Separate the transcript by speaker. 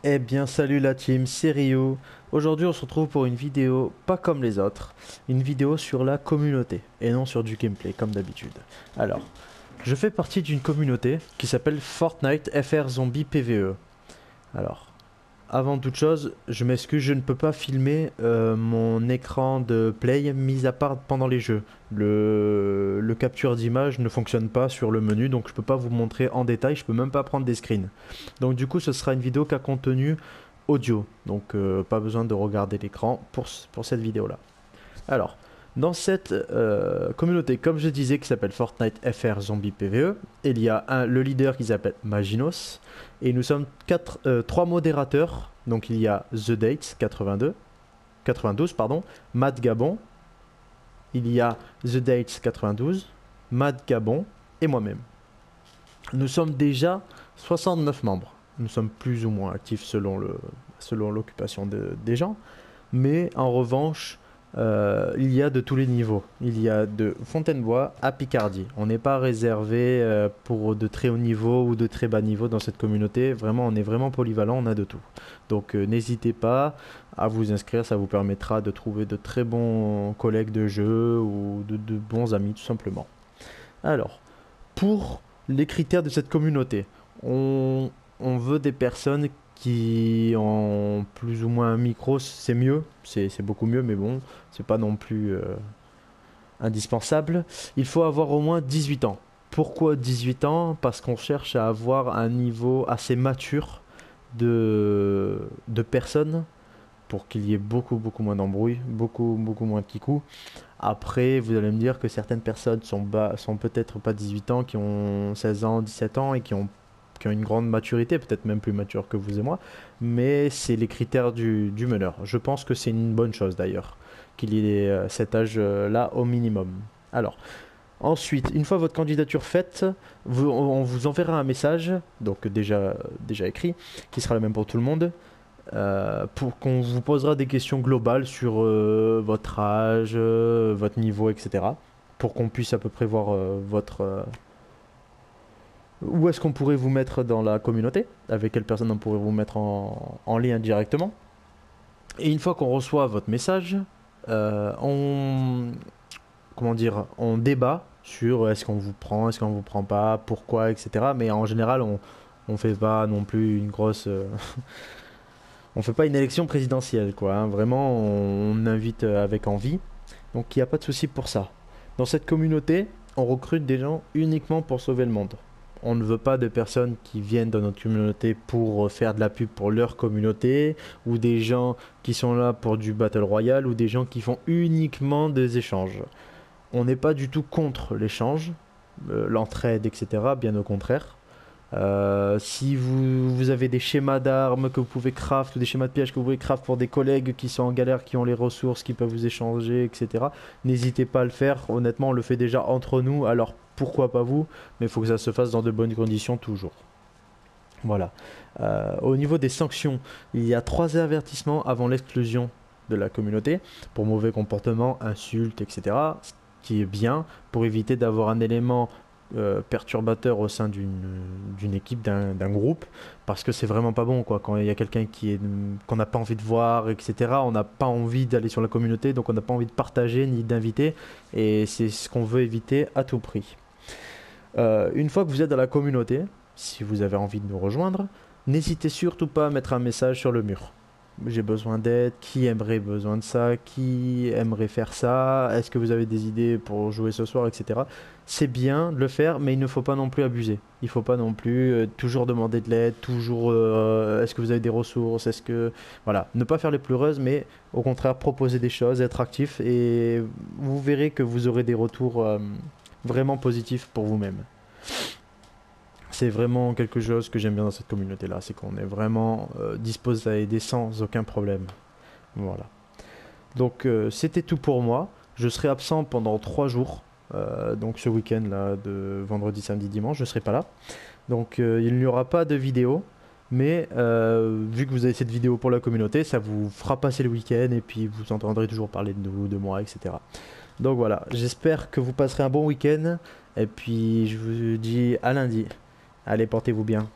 Speaker 1: Eh bien salut la team, c'est Rio. Aujourd'hui on se retrouve pour une vidéo pas comme les autres, une vidéo sur la communauté et non sur du gameplay comme d'habitude. Alors, je fais partie d'une communauté qui s'appelle Fortnite FR Zombie PvE. Alors, avant toute chose, je m'excuse, je ne peux pas filmer mon écran de play mis à part pendant les jeux. Le capture d'image ne fonctionne pas sur le menu, donc je peux pas vous montrer en détail, je peux même pas prendre des screens. Donc du coup, ce sera une vidéo qu'à contenu audio, donc pas besoin de regarder l'écran pour cette vidéo-là. Alors, dans cette communauté, comme je disais, qui s'appelle Fortnite FR Zombie PvE, il y a le leader qui s'appelle Maginos, et nous sommes trois modérateurs. Donc il y a The Dates 92, pardon, Matt Gabon, il y a The Dates 92, Matt Gabon et moi-même. Nous sommes déjà 69 membres. Nous sommes plus ou moins actifs selon l'occupation des gens. Mais en revanche, il y a de tous les niveaux. Il y a de Fontainevoix à Picardie. On n'est pas réservé pour de très haut niveau ou de très bas niveau dans cette communauté. Vraiment, on est vraiment polyvalent, on a de tout. Donc n'hésitez pas à vous inscrire, ça vous permettra de trouver de très bons collègues de jeu ou de bons amis tout simplement. Alors, pour les critères de cette communauté, on veut des personnes qui ont plus ou moins un micro, c'est mieux, c'est beaucoup mieux, mais bon, c'est pas non plus indispensable. Il faut avoir au moins 18 ans. Pourquoi 18 ans? Parce qu'on cherche à avoir un niveau assez mature de personnes pour qu'il y ait beaucoup moins d'embrouilles, beaucoup moins de kikous. Après, vous allez me dire que certaines personnes sont peut-être pas 18 ans, qui ont 16 ans, 17 ans et qui ont une grande maturité, peut-être même plus mature que vous et moi, mais c'est les critères du meneur. Je pense que c'est une bonne chose d'ailleurs, qu'il y ait cet âge-là au minimum. Alors, ensuite, une fois votre candidature faite, on vous enverra un message, donc déjà écrit, qui sera le même pour tout le monde, pour qu'on vous posera des questions globales sur votre âge, votre niveau, etc. Pour qu'on puisse à peu près voir où est-ce qu'on pourrait vous mettre dans la communauté, avec quelle personne on pourrait vous mettre en lien directement. Et une fois qu'on reçoit votre message, comment dire, on débat sur est-ce qu'on vous prend, est-ce qu'on vous prend pas, pourquoi, etc. Mais en général, on fait pas non plus une grosse on fait pas une élection présidentielle, quoi, hein. Vraiment, on invite avec envie. Donc il n'y a pas de souci pour ça. Dans cette communauté, on recrute des gens uniquement pour sauver le monde. On ne veut pas de personnes qui viennent dans notre communauté pour faire de la pub pour leur communauté, ou des gens qui sont là pour du battle royale, ou des gens qui font uniquement des échanges. On n'est pas du tout contre l'échange, l'entraide, etc. Bien au contraire. Si vous avez des schémas d'armes que vous pouvez craft ou des schémas de pièges que vous pouvez craft pour des collègues qui sont en galère, qui ont les ressources, qui peuvent vous échanger, etc. N'hésitez pas à le faire. Honnêtement, on le fait déjà entre nous, alors pourquoi pas vous? Mais il faut que ça se fasse dans de bonnes conditions toujours. Voilà. Au niveau des sanctions, il y a 3 avertissements avant l'exclusion de la communauté pour mauvais comportement, insultes, etc. Ce qui est bien pour éviter d'avoir un élément perturbateur au sein d'une équipe, d'un groupe, parce que c'est vraiment pas bon quoi. Quand il y a quelqu'un qu'on n'a pas envie de voir, etc., on n'a pas envie d'aller sur la communauté, donc on n'a pas envie de partager ni d'inviter, et c'est ce qu'on veut éviter à tout prix. Une fois que vous êtes dans la communauté, si vous avez envie de nous rejoindre, n'hésitez surtout pas à mettre un message sur le mur. J'ai besoin d'aide, qui aimerait besoin de ça, qui aimerait faire ça, est-ce que vous avez des idées pour jouer ce soir, etc. C'est bien de le faire, mais il ne faut pas non plus abuser. Il ne faut pas non plus toujours demander de l'aide, toujours est-ce que vous avez des ressources, est-ce que... Voilà, ne pas faire les pleureuses, mais au contraire proposer des choses, être actif, et vous verrez que vous aurez des retours vraiment positifs pour vous-même. C'est vraiment quelque chose que j'aime bien dans cette communauté-là, c'est qu'on est vraiment disposé à aider sans aucun problème. Voilà. Donc c'était tout pour moi. Je serai absent pendant 3 jours. Donc ce week-end là, de vendredi, samedi, dimanche, je serai pas là. Donc il n'y aura pas de vidéo. Mais vu que vous avez cette vidéo pour la communauté, ça vous fera passer le week-end et puis vous entendrez toujours parler de nous, de moi, etc. Donc voilà, j'espère que vous passerez un bon week-end. Et puis je vous dis à lundi. Allez, portez-vous bien.